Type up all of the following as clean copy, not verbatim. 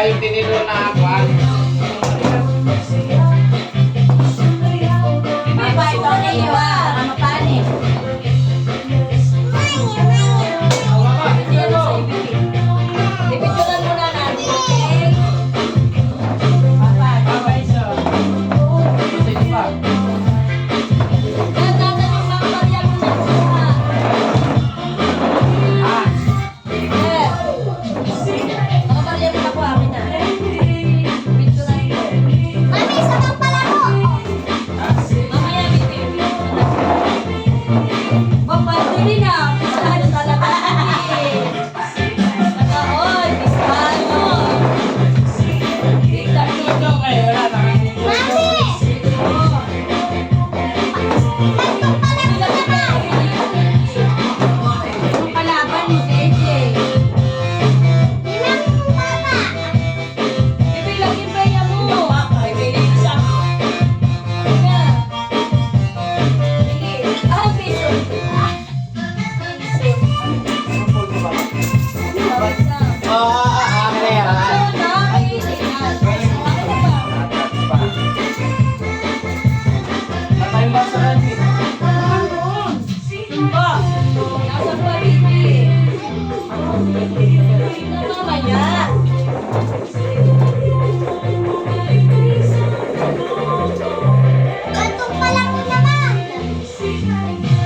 yung tinilo na akuan. Papa, ito na iwa. Mapanik. Ipitulan muna natin, okay? Papa, dadatan yung mga Maria mo na kuha. Mga Maria mo na kuha, akin na. Pitulan ko. Mami, sabang pala mo! Mamaya, baby. Pampantuli na. Pistahan talaga. Nakaon, pistahan mo. Tignan dito. Mami! Itong kalaban ni JJ. Ibilagin ba niya mo? Ibigay siya. Sige. Ah, piso.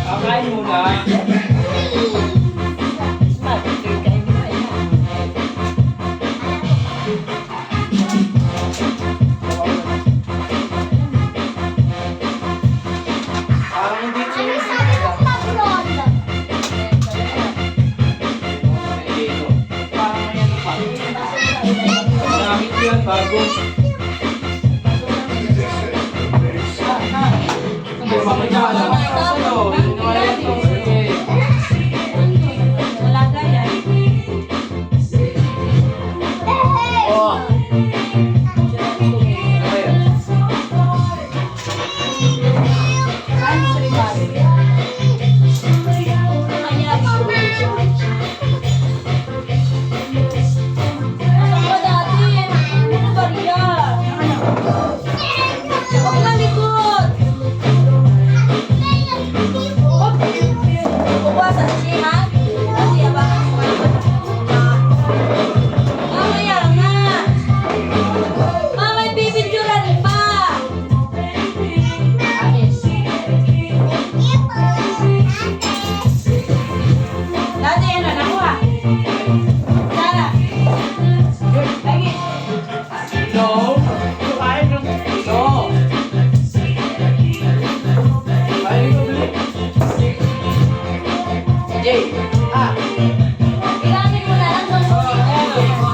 Kakain muna. Parang hindi Gamit yan, bago. Hindi, mamaya alam. Sa'yo, wala ito. Sige. Wala gaya. Oh. Ano yan? Ano sa ribado? Kanya, ano ba dati? Ano ba riyan? Huwag na likod! Buwasan siya, ha? Kasi abangan mo kayo. Mamaya nga! Mamay bibidyoran pa! Dati ano, nakuha? Tara! Lagi! No. Kain ng no. Kain ko ulit. Jay. Ah. Ilangin mo na lang sa mamaya nga, ibibigay ko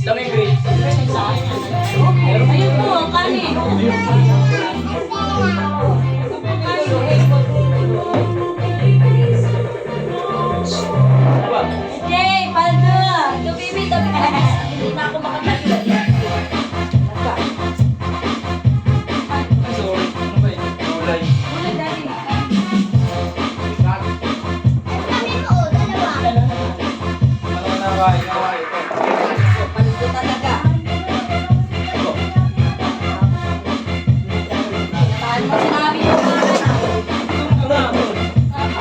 Dami grade. ayun po, kanin. Diba? Jay, paldo. Tumibig na. Hindi na ako makatayo. So, ano ba yun? Gulay. Wala, daddy. Ano na ba? Ito. Paldo talaga. Paano mo sinabi mo ba? Ito na.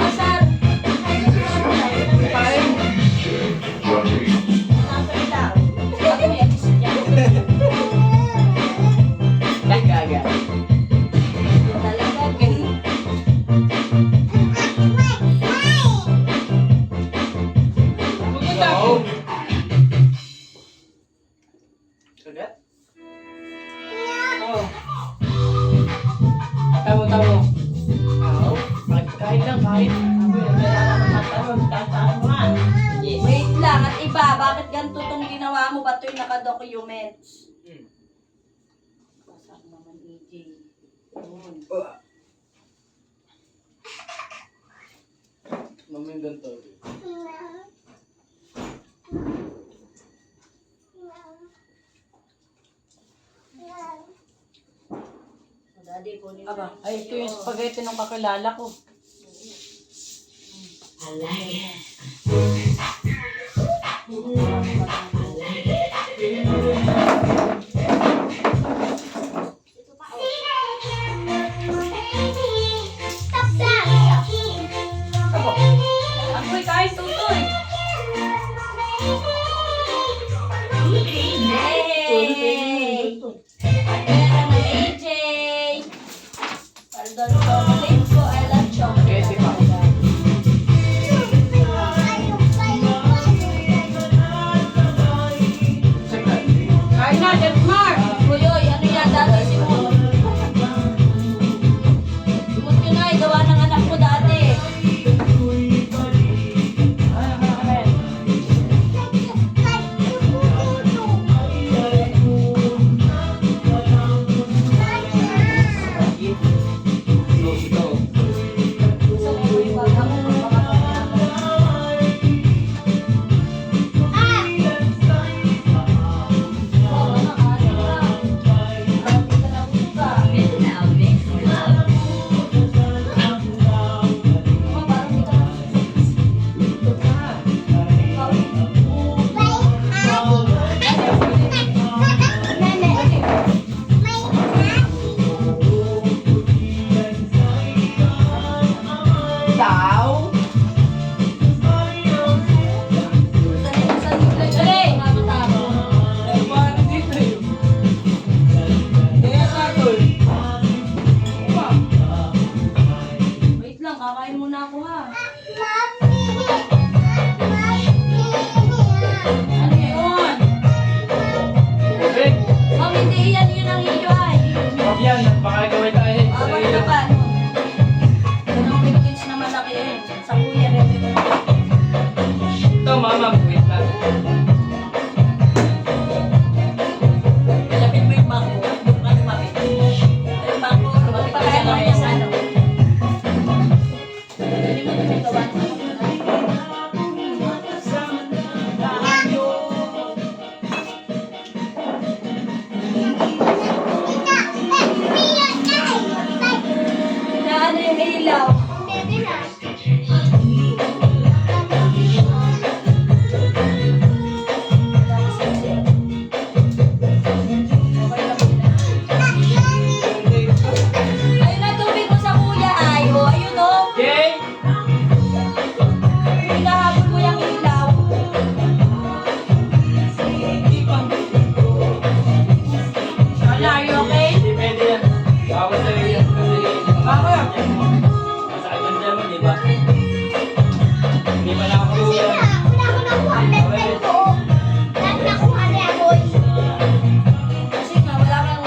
Asar. Kain. Nasalita. Ako may episode yan. Ay, gaga. Talaga, ganun. Wow. Sudah? Oh. Tamo. Oh. Kain lang, kain. Wait lang, at iba, bakit ganito tong ginawa mo? Ba't yung naka-documents? Maming ganito. Daddy, kunin Aba, ay ito yung spaghetti ng kakilala ko. Ako'y kain tutoy. Yay! Pera ng AJ! Pardon chocolate ko, I love chocolate. Kasi pa. Second. Kain na, Jetmar. Kuyoy, ano yan? Dati si Moon. Moon yun ay, gawa ng anak mo dati. Ito. Gusto mo yung wag ako Daw. Ay, paano dito eh? Kaya nga tol. Upa. Wait lang, kakain muna ako ha. Ano yun? Tubig. Ma'am, hindi yan yun ang iyo ay. Wag yan. Baka gawin tayo. Awan na ba? Yan ang bigkins na malaki eh. Sa kuya rin. Ito, mama. Wait lang. Malapit mo yung bangko. Malapit. Yung bangko, lumapit ka sa kanya sa ano. Hindi mo ito gawa ng na ano yung ilaw. Ayun na tubig mo sa kuya ay. O, ayun o. Okay. Hinahabol mo yung ilaw. Sana, are you okay? Hindi pwede yan. Bawal sa'yo yan. Kasi Bakit? masakit ang dyan mo, di ba? Hindi pa nakakuha. Kasi nga, wala kang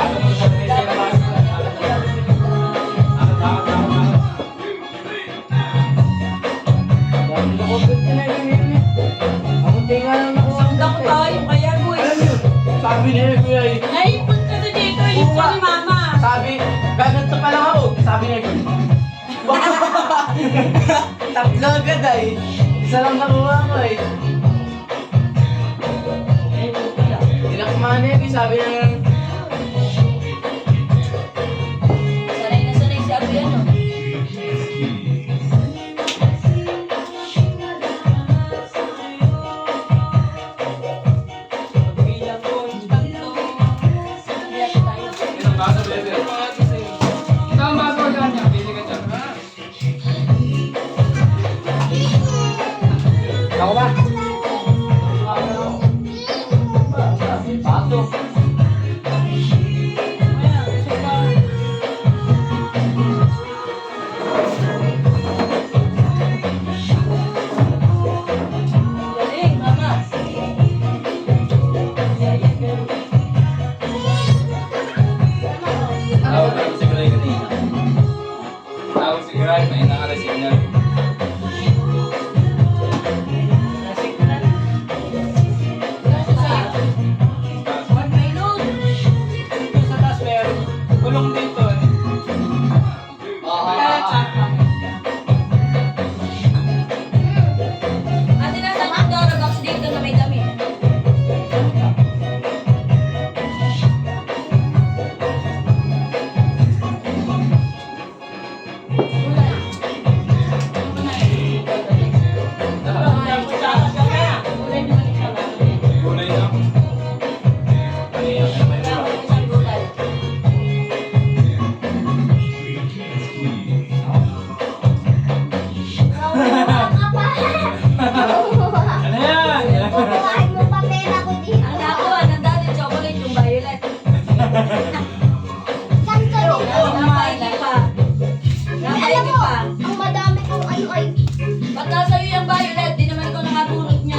Sangga ko tayo, kaya ko eh. Sabi niya, kuya eh. Naipon ka na dito, ito ni mama. Sabi, gaganto pa lang ako. Sabi niya, tatlo agad ay. Isa lang nakuha ko eh. Hindi na kumahanap eh. Sabi niya, sanay na sanay si Abu yan, no? Bilang ko, tatlo. Biyak tayo. ilang baso, bebe? Ito ang baso dyan niya. Pili ka dyan. Ako ba? Baso. Galing, mama. Tawag ako si Gray kanina. Tawag si Gray, may nakaresign na. Kasi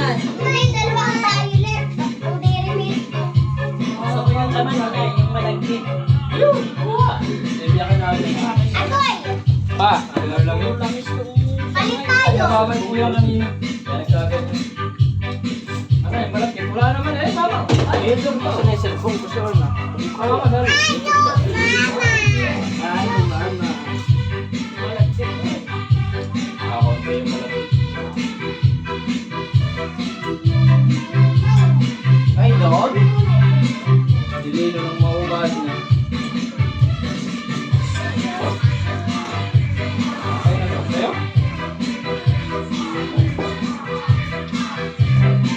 yan. May dalawang tayo left. Ang dairy milk. Gusto ko yung laman na yung malagkit. Ayun, kuha. Ibiyakin natin. Agoy! Pa, ano lang yun? Yung langis yung... Palit tayo! Nakakamay ko yung kanina. Yan nagkagad. Ano yung malaki? Wala naman eh, tama. Ay, ito pa. Sa may cellphone ko siya na. Tama ka dali. Ay, naman na. Malagkit. Ako, ito yung malaki. Ay, doon? Dililo ng maubad na. Okay na to sa'yo?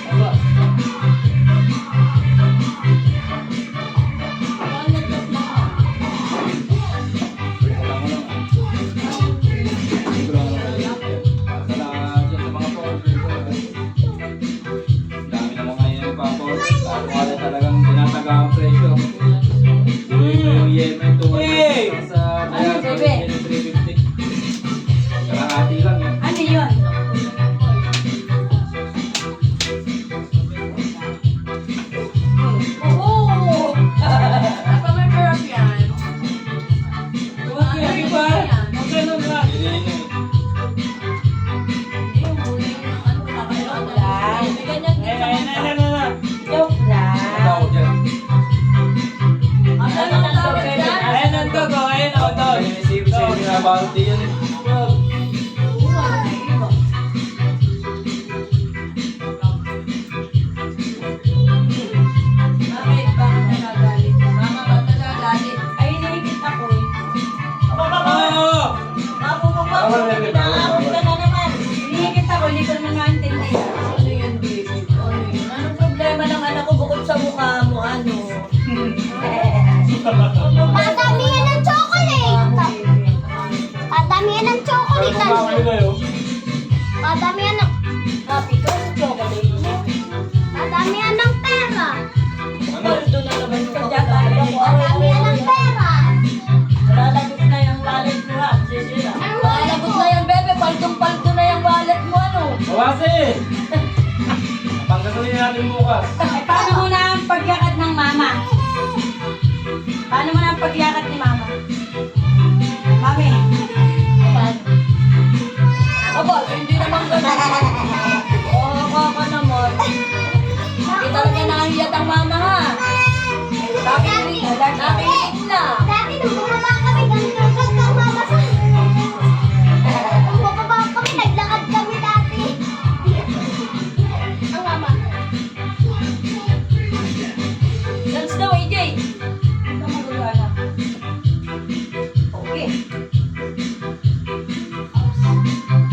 Aba. Wala mo lang. Hindi ko lang alam kayo. Dala dyan sa mga pa-order ko. Dami naman ngayon yung pa-order. Lalo ka na talagang tinataga ang presyo. Yung Yemen to Hey! sa Ano, bebe? 350. Kalahati lang eh. Ano yun? Oo! Apa may perap yan? Tuwag yung iba. Okay na na. Dililo eh. Na. Joke Ano tawag lang. dyan? Ano ang tawag dyan? Ayan ang togo. Ayan ang togo. Sinisipin sa'yo binabalot din yan eh. Bakit? Bakit nagagalit? Mama, ba't nagagalit? Ay, hinihigit ako eh. Oo. Mapupupap Bawal, mo, bebe, pinaamon bawal. ka na naman. Hinihigit ako, hindi ko naman maintindihan. Ano yun, baby? Ano yun? Anong problema ng anak ko bukod sa mukha mo? Ano? Padamihan ng chocolate! Padamihan ng chocolate! Pero kung kayo kayo, Padamihan ng... Happy ka sa chocolate mo? Padamihan ng pera! ano? Paldo na naman yung kakatawa ko. Padamihan ng pera! Lalabot na yung wallet mo ha. Sisira. Ang Lalabot na yan, bebe. Paldong-paldo na yung wallet mo, ano? Bawasi! Panggasolin natin bukas. Ay, paano mo na ang pagyakad ng mama? Paano mo na ang pagyakad ni mama? Mami. Paano? Aba, hindi naman ganun. Oo, kaka naman. Hindi talaga nakahiyat ang mama, ha? Nakikinig lang. Dati nung bumaba kami, ganito kang mabasa. Nung bumaba kami, naglakad kami dati. Ang mama. Dance daw, AJ. Ito magawa na. Okay.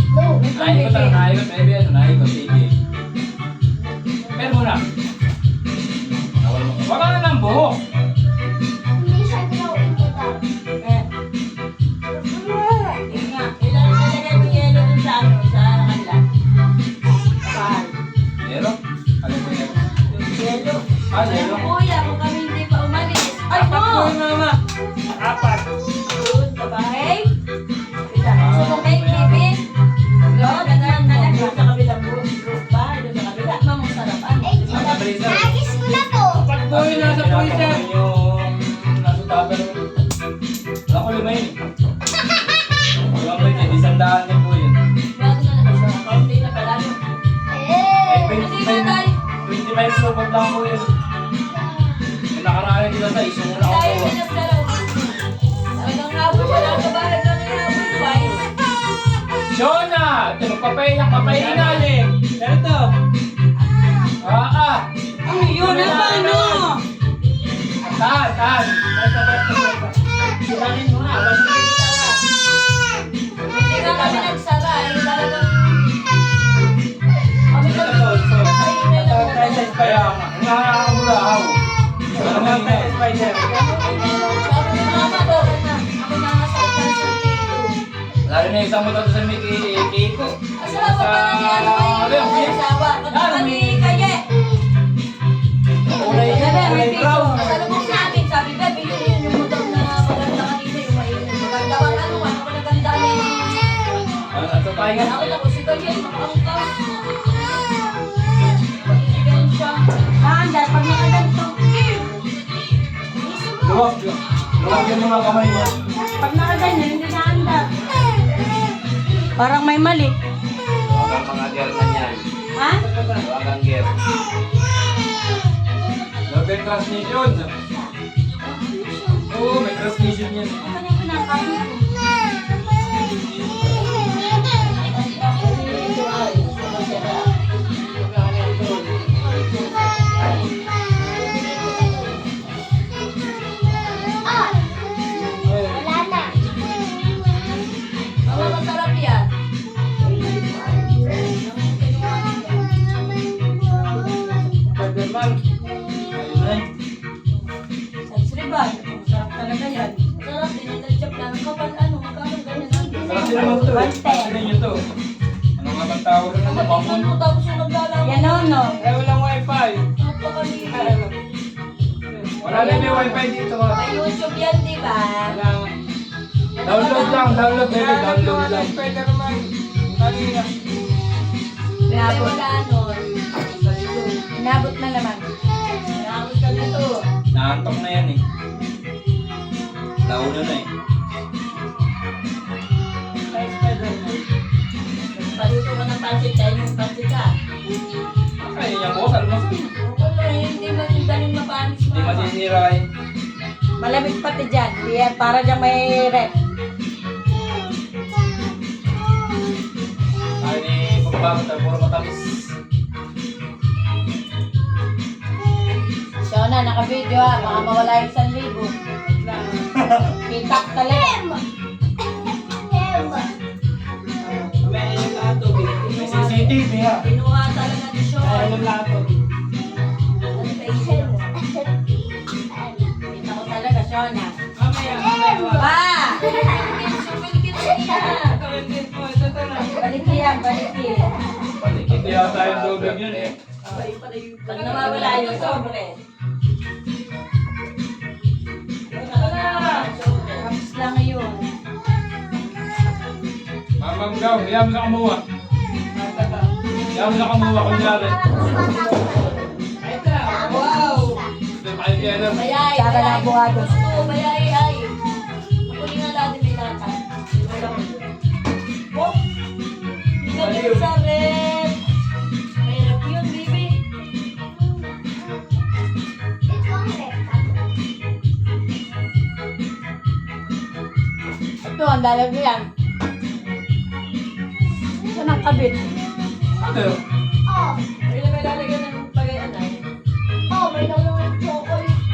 No, Naikot lang, naikot. Baby, ano, naikot. Sige. Pero muna. Nawal mo. Wag ka na ng buhok. Hindi siya drawing kita. Eh. Yun nga. Ilalagay mo yelo dun sa ano, sa kanila. Saan? Pero? Alin ko yan? Yelo. Ah, yelo. Kuya, kung kami hindi pa umalis. Ay, Apat no! po yung mama. Apat. Doon, babae. Kita. Gusto mo cake, baby? Doon, nanak doon sa kabilang group ba? Doon sa kabila. Mamang sarapan. Eh, nagis ko na to. Apat po yung nasa puwisan. Yung nasa tupper. Wala ko lima yun. Yung may kaya, isang daan din po yun. Bago na lang sa kaunti na pala. Eh, Eh, Hindi na tayo. 25 support lang po yun. Yung nakaraan dito sa isang una Tayo ako. pinagdalaw. Talagang habol wala sa bahay ka na yung habol. Shona! Ito, magpapay lang, papayin natin. Ganito. Ano yun? Ano ba ano? Tahan, tahan. Silangin mo nga. Alas na kita nga. Hindi nga kami nagsara. Eh, talagang... Kami Ito, kami ito. Tayo sa Kaya spider. nga, nakakabulahaw. Ano nga Tayo sa spider. Sabi ni mama ko, ako na nga sa ikansan dito. Lalo na isang motor sa may Kiko. Asawa pa na ni ano kayo? Asawa. Katawa ni Kaye. Kulay Bebe, may kulay brown. piso. Salubong namin. Sabi, Bebe, yun yung motor na maganda kanina. Yung mainit. Maganda kang ano, ano ko naganda ni... Ano tayo nga? Ako na ko si Kaye. Nakangkas. Huwag yung mga kamay niya. Pag nakaganyan, hindi naanda. Parang may mali. Huwag ang mga girl na yan. Ha? Huwag ang girl. May transmission. Oo, may transmission yan. Ang kanyang pinakain ko. Mama, masarap yan. Spider-Man. Ayun na eh. Sa Sriban, sarap talaga yan. Masarap din yung ketchup lang. Kapag ano, magkano ganyan ang Kasi naman to eh. Kasi nyo to. Ano nga bang tawag na naman? Kapag mo tapos yung naglalaro. Yan no. Eh, walang wifi. Napakaliit. Wala na may wifi dito ha. May YouTube yan, di ba? Wala nga. Download lang, download baby, download lang. May wala nun. Inabot na naman. Nakakot ka nito. Naantok na yan eh. Nauna na eh. Paluto ka ng pansit, kaya yung pansit ka. Ay, yan po, almasal. Wala, hindi man yung daling mapanis Hindi mama. masisira eh. Malamig pati dyan. Yan, para dyan may rep. Ay, ni pagbabat ay puro matamis. So na, naka-video ha. Baka mawala yung 1,000. Kitak talaga. May CCTV ha. Kinuha talaga ni Sean. Kita ko talaga, Shona. Pa! Balik yan, balik yan. Palikit yata yung tubig yun eh. Pag nawawala yung sobre. Tapos lang ngayon. Mamang gaw, hayaan mo sa kamuha. Hayaan mo sa kamuha kunyari. Wow! Ito yung kayo kaya Bayay, Saka na buhados. Oo, bayay, ay. Ako din nga natin may lata. Oh! Hindi sa rep. May rep yun, baby. Ito, ang lalagyan. Saan ang kabit? Ano yun? May na may lalagyan ng pag-anay.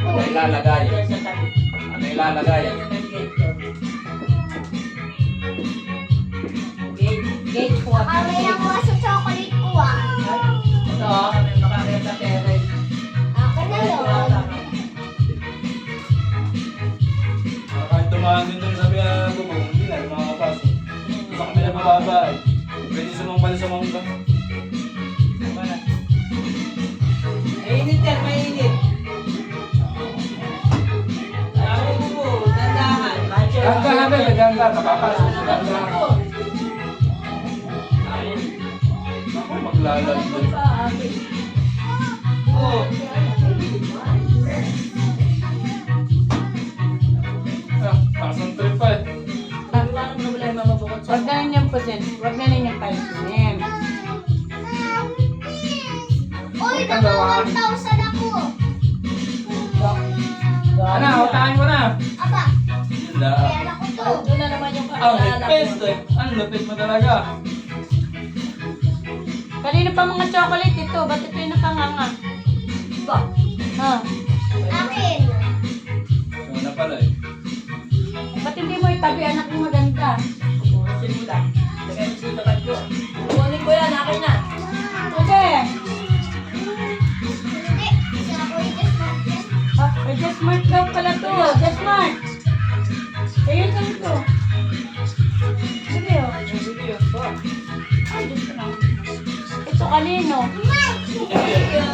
Ano ilalagay? Yan sa tabi. Ano ilalagay? Yan yung nag-gate ko. Gate. Gate 4. Ito, may makakaya sa terrace. Kahit tumahan din dun sa bubong, hindi na yung mga kapasok. Sa kami na mababa eh. Pwede sumambal sa mga ba? Mainit yan, mainit. Ako po, tandahan. Ganda na ba? Ganda, nakapasok. Ganda. Ako maglalagay. Oo. Ah, takas ng trip pa eh. Walang problema mabukod sa Huwag na ninyong pusin. Huwag na ninyong pansinin. Ano, utahin ko na. Ganda. doon na naman yung Ang kakilala lupit ko. eh. Ang lupit mo talaga. Kanino pa mga chocolate ito? Ba't ito yung nakanganga? Ba? Ha? So na pala eh. Ba't hindi mo itabi anak mo maganda? Purusin mo lang. Lagay mo sa tapat ko. Kunin ko yan, akin na. Okay. Ah, ay, Just Smart daw pala to. Just Smart. Ayun lang ito. Sige oh. Ay, Diyos ko na. Ito kanino? Thank you.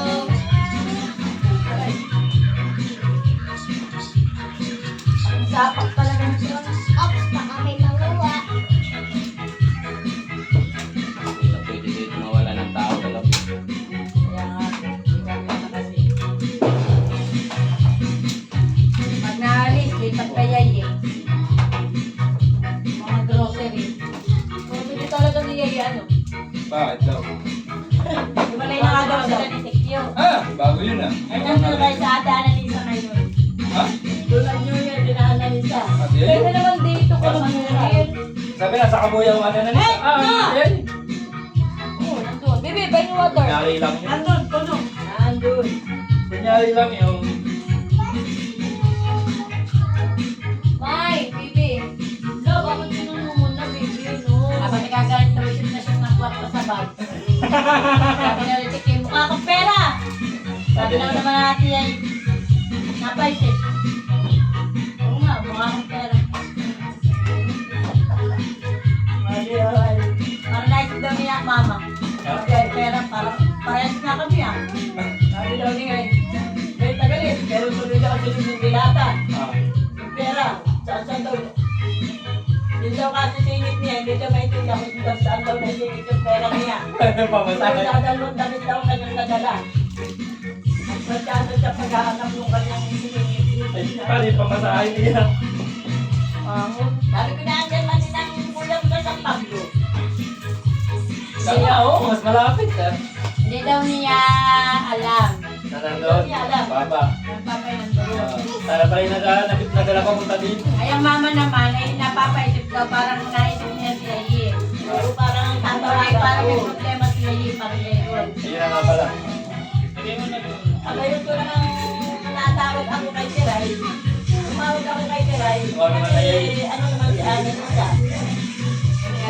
Ang sapak talaga nito. Hindi na pwede dito mawala ng tao talaga. Kaya nga, ginagawa na kasi. Pag naalis, lipat kaya bago yun ah. Ay, nandun kayo sa ate Annalisa ngayon. Ha? Doon ang New Year, dinaaналisa. Ate? Pwede naman dito ka sa New Year. Sabi na, sa kabuya ang ano na nito. Yan. Oo, nandun. Bibi, buy me water. Kunyari lang yun. Nandun, puno. Nandun. Kunyari lang yung... May, Bibi. No, bakit sinunod mo na, Bibi, no? Habang nagkagalit na receipt na siya ng kwarto sa bag. Sabi na rin, "Tiki, mukha kang pera." Sabi na naman natin yan, napaisip. Oo nga, mukha kang pera. Para naisip daw niya, mama. Sabi ay pera, parehas na kami ah. Sabi daw niya, may tagalit, pero tuloy daw kasi yung dilata. Ah. Yung pera, saan daw niya? Hindi daw kasi singit niya, hindi daw maintindihan kung saan daw nasingit yung pera niya. Pamasahe. Dadalawang damit daw kanyang nadala. Masyado siya paghahanap ng kanyang siningit. Ay, pare, pamasahe niya. Sabi ko na andyan man din ang ulam na sa Pablo. Kaya oo, mas malapit ah. Hindi daw niya alam. Nanandun. Hindi alam. Baba. Nagpapay ng tulo. Sana pala yung nadala pa punta dito. Ay, ang mama naman ay napapaisip daw parang naisip niya si Ayi. Oo, parang tatawag, parang may problema si Ayi, parang gano'n. Ayun na nga pala. Ngayon ko lang natawag ako kay Tiray. Tumawag ako kay Tiray. Tumawag naman kay Ayi. Ano naman si Ana isa.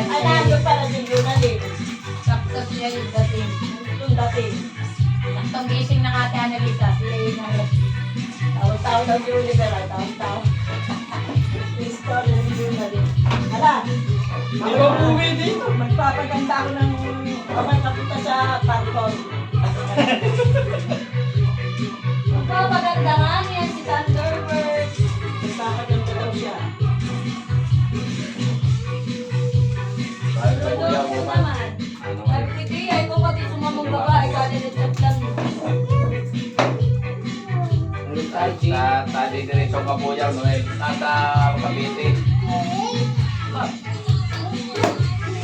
Ay, nandun para si Junalyn. Sakto siya yung dating. Yung dating. Saktong gising ng ate Annalisa. Sila yung nalap. Taon-taon daw si Oliver. Taon-taon. History ni Junalyn. Hala! Hindi ba umuwi dito? Magpapaganda ako ng kamay kapunta sa parkour. Magpapaganda nga niya si Thunderbird. Magpapaganda daw siya. Tulog ko naman. Sabi ko, ay ko pati sumamong babae, kalilit lang. Tadi diretso ka po yan, nasa Cavite.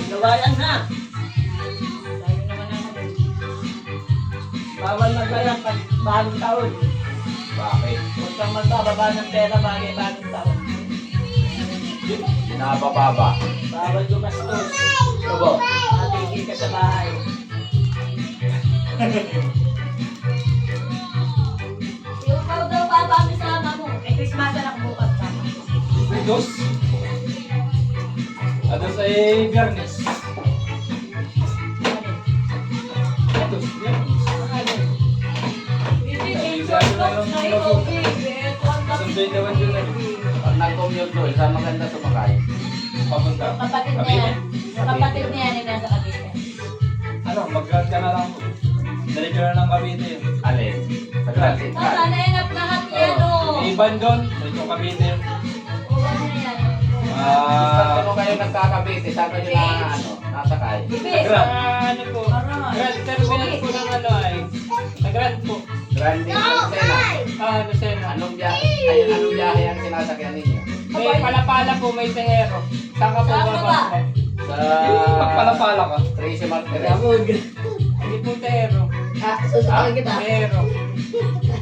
Gawayan na. Sabi naman ako. Bawal magbayang pag bagong taon. Bakit? Huwag kang magbababa ng pera bagong taon. Binabababa. Bawal gumastos. Opo. Matigil ka sa bahay. Ikaw daw baba ang isama mo. May Christmas na bukas ka. Dos. Ados ay Biyernes. Ados, Biyernes. Sunday naman yun na. Pag nag-commute doon, saan maganda sumakay? Papunta. Kapatid niya Cavite. yan. Kapatid niya yan nasa Cavite. Ano, mag-grad ka na lang po. Dali ka na ng Cavite yun. Alin? Sa Grand Central. Sana yan lahat yan o. May iban doon. Dali ko Cavite yun. Uwan na yan. Pag Ah, ano kayo nagkakabite, saan kayo na nasakay? Bibi. Ano po? Aray. Grand terminal po ng ano ay. Sa Grand po. Grande Lucena. Lucena. Anong biyahe ang sinasakyan ninyo? May palapala po, may tehero. Saan ka po Saan ka ba? bababa? Sa pagpalapala ka. Tracy Martinez. Hindi po tehero. Susunod kita. Tehero.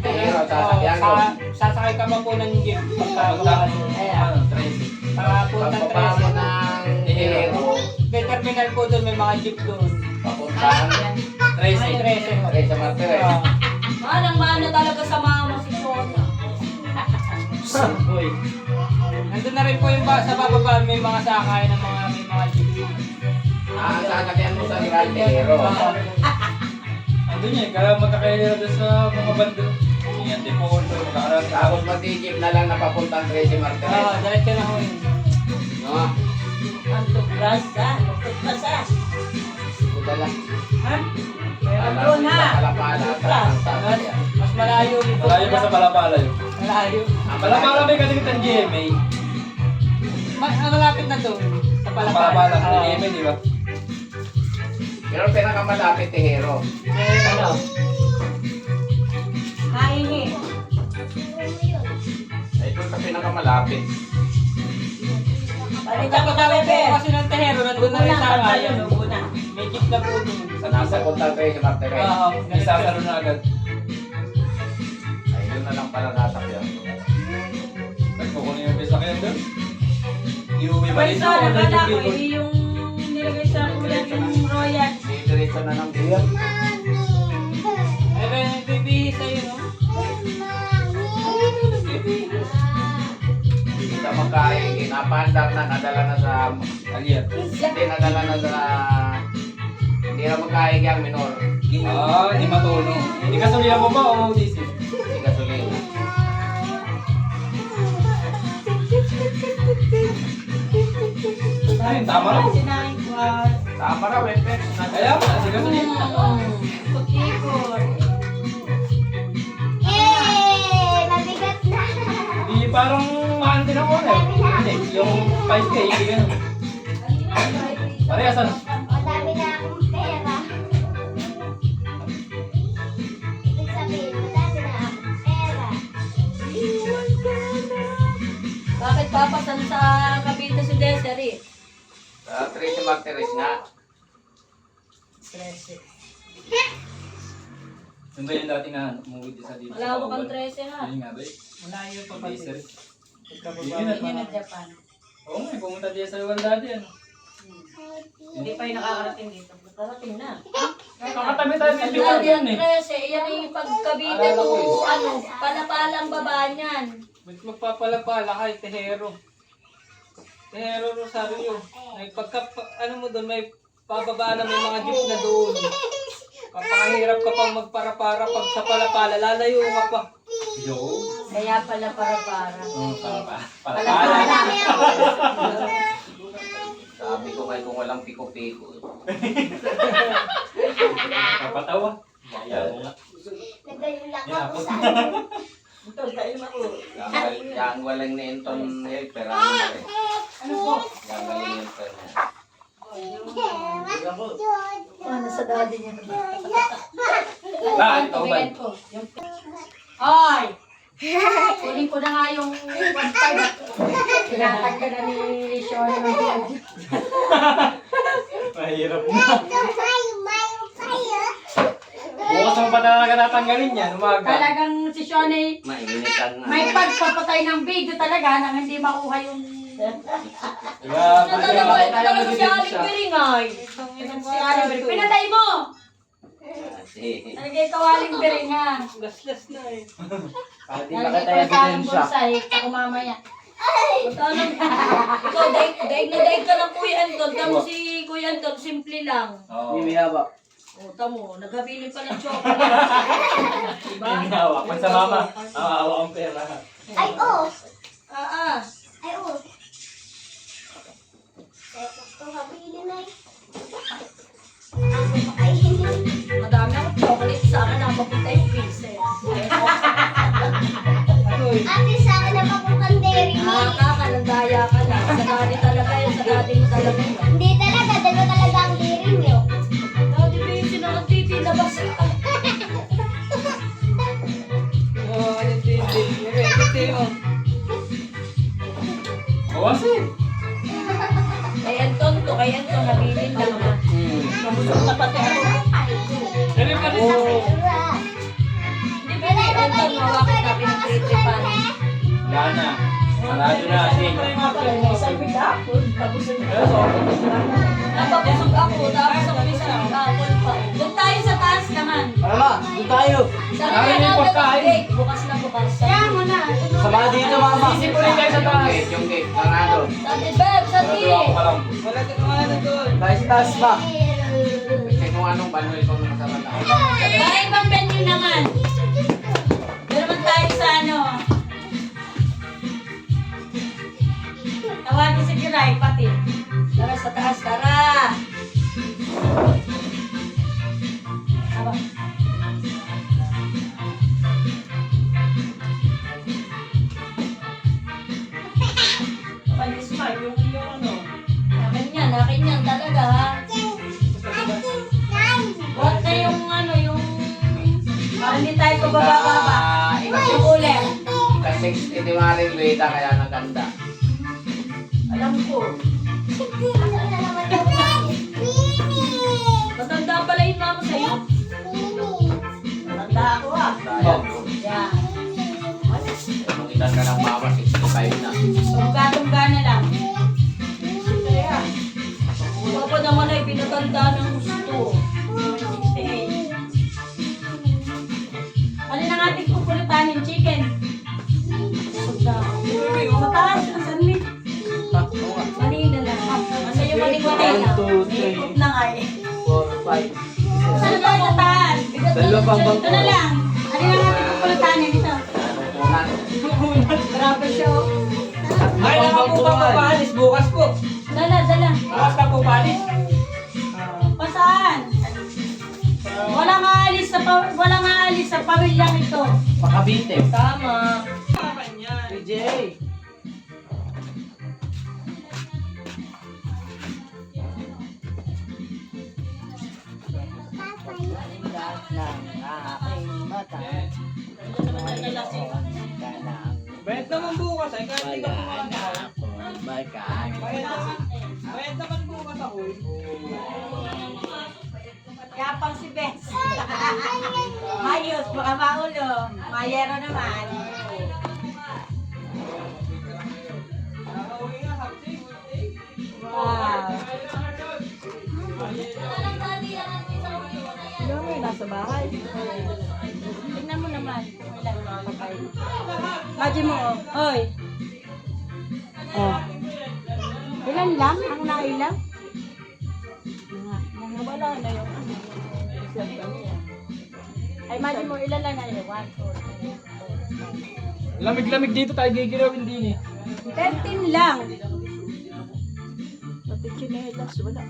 Tehero, sasakyan ko. Sasakay ka pa po ng jeep. Pagpalapala. Ayan. Ano, Tracy. Papuntang Pagbaba mo 13. ng Tehero, May terminal po doon, may mga jeep doon. papuntang Tracy. May 13. Tracy Martinez. Manang-mana talaga sa mga masisona. Boy. Nandun na rin po yung sa bababa, may mga sakay ng may mga jeep. Ang sasakyan mo sa Grand Tehero. Andun niya, kaya magkakailera doon sa mga bando. Yan, di po ulo. Magkakaroon ka. Tapos matigip na lang na papuntang Tracy Martinez. Diretso na ho yun. No? Ang tugrasa. Tugrasa. Buta lang. Ha? Meron doon ha. Palapala at ang sasakyan. Mas malayo dito. Malayo ba sa Palapala yun? Malayo. Palapala may kalimutan GMA. Malapit na doon. Sa Palapala. Palapala. GMA, di ba? Pero pinakamalapit Tehero. Ano? Kaingi. Ay, doon sa pinakamalapit. Balikan ko Pagkatapos kami, po kasi ng tehero, nandun na rin sa yun. akin. Una. May jeep na po doon. Sa nasa puntang Tracy Martinez. Oo, May sasalo na agad. Yun na lang pala sasakyan. Nagkukunin yung pisa kaya doon. Iuwi ba Pwede nito? sa O nakala ko, nagkikipon? yung nilagay sa ulan yung royal. Didiretso na ng biya. Ay, kaya nagbibihis sa'yo, no? Hindi ka magkain. Kinapandar na, nadala na sa... Aliya. Hindi nadala na sa... Hindi na magkain yung minor. Hindi matulong. Hindi ka sulihan mo ba o diesel? Hindi ka sulit. Ayun, tama raw. Sinahin ko. Tama raw, Wepet. Kaya mo, sige ka sulihan. Ikot-ikot. Mabigat na. Hindi parang mahal din ako eh. Hindi, yung 5K, hindi ganun. Parehas ano? Madami na akong pera. Ibig sabihin, madami na akong pera. Bakit papasan sa Cavite si Desiree? Tracy Martinez nga. 13. Yung ba yung dati na umuwi din sa dito? Wala ko pang 13 ha. Yun nga ba eh? Malayo pa Hindi pati. sir. Yun ang Japan. Oo nga, pumunta din sa Iwan dati ano. Hindi pa yung nakakarating dito. Nakarating na. Kakatabi tayo Sa medyo pa dati yan ang eh. 13, yan yung pag Cavite Alala to, ko eh. ano, palapalang baba niyan. Ba't magpapalapala kay Tehero? Tehero Rosario. May ano mo doon, may pababa na may mga jeep na doon. Kapakahirap ka pang magpara-para pag sa palapala, lalayo ka pa. Yo. Kaya pala para. Para. Sabi ko kayo kung walang piko-piko. Papatawa. Yaya mo nga. Nagayulak Yeah. ako sa Ito, kain ako. Yang walang ni Anton Helper. Ano na rin? Ano po? Yang galing Helper niya. Ano sa daddy niya? Ah, ikaw ba? Tumingin ko. Ay! Kunin ko na nga yung 1.5. Tinatag ka na ni Shona ng video. Mahirap na. Bukas mo pa talaga natanggalin yan, umaga. Talagang si Shona Mainitan na. may pagpapatay ng video talaga nang hindi makuha yung... Grabe. Talaga si Aling Beringay. Si Aling Beringay. Pinatay mo! Kasi, Talaga ikaw Aling Beringay. Laslas na eh. pati Nalagay ko sa aking bonsai. Ako mamaya. Magkano? Ikaw, daig na daig ka ng Kuya Anton. Tamo si Kuya Anton, simple lang. Oo. haba. O, tamo, naghabilin pa ng chocolate. Diba? Hinawa. Pag sa mama, awa ang pera. Ay, oh! Ah, ah. Ay, oh! Ito, habili na eh. Ako pakainin. Madami akong chocolate sa akin. Nakapunta yung pieces. Ate, sa akin na papuntang dairy milk. Nakakalandaya ka na. Sa daddy talaga yun. Sa daddy mo talaga yun. Hindi talaga, dalawa talaga ang dairy milk. Daddy ba yung sinakatiti? Labas ka. Oo, ano tindi. Tindi mo. Bawas eh. Kay Anton to. Kay Anton, nabilin lang ha. Nabusog na pati ako. Dali pa rin sa Hindi ba kay Anton, mawakit na pinagtritripan. Wala na. Sarado na. Sabi ka ako, nabusog ako. Napabusog ako, tapos ako sa apple pa. Doon tayo sa taas naman. Mama, doon tayo. Sabi Ay, ka may natin, pagkain. gate, bukas na bukas. Kaya mo na. Sama dito, mama. Sisipunin kayo sa taas. Yung gate, ang ano. Sabi, Beb, sabi. Ako pa lang. Wala ka naman na doon. Tayo sa taas ba? Check mo anong banwal ko na kasama na. Kaya ibang venue naman. Doon naman tayo sa ano. Tawagin si Kiray, pati. Tara sa taas, tara. Aba. Panis ma, yung ano. Akin yan talaga ha. What na yung ano, yung... Parang hindi tayo pababa-baba. Yung ulit. Ka-60 ni Maring Luida kaya naganda. Alam ko. Matanda pala yung mama sa'yo. Matanda ako ah. Sayang. Yan. edad ka ng mama, 65 na. Tungga-tungga na lang. Kaya, ako naman ay pinatanda ng gusto. 68. Ano na ating pupulutanin? Chicken. Sa taas, nasan ni? Manila lang. Ano yung maling Manila? 1, 2, 3. Ikot na nga eh. 4, 5. Saan ba sa taas? Dalawa pang bangko. Ito na lang. Ano na ating pupulutanin ito? Grabe siya. Oh. Ay, naman po ba papalis? Bukas po. Dala. Bukas ka po palis. O saan? Walang aalis sa pamilyang ito. Pakabite. Tama. PJ. Bayad naman bukas ay kahit hindi ka pumakakaw. Bayad naman bukas ako eh. Yapang si Bes. Ayos, baka maulo. Mayero naman. Nakauwi nga, hapti. Wow. Ano mo nasa bahay? Tingnan mo naman kung ilan ang papay. Imagine mo, oy. Oh. Ilan lang? Ang nailang? Wala na yung ay, imagine mo, ilan lang na yun? 1, 2, 3, 4, 5. Lamig-lamig dito tayo gigilawin din eh. 13 lang. Pati chinelas, wala.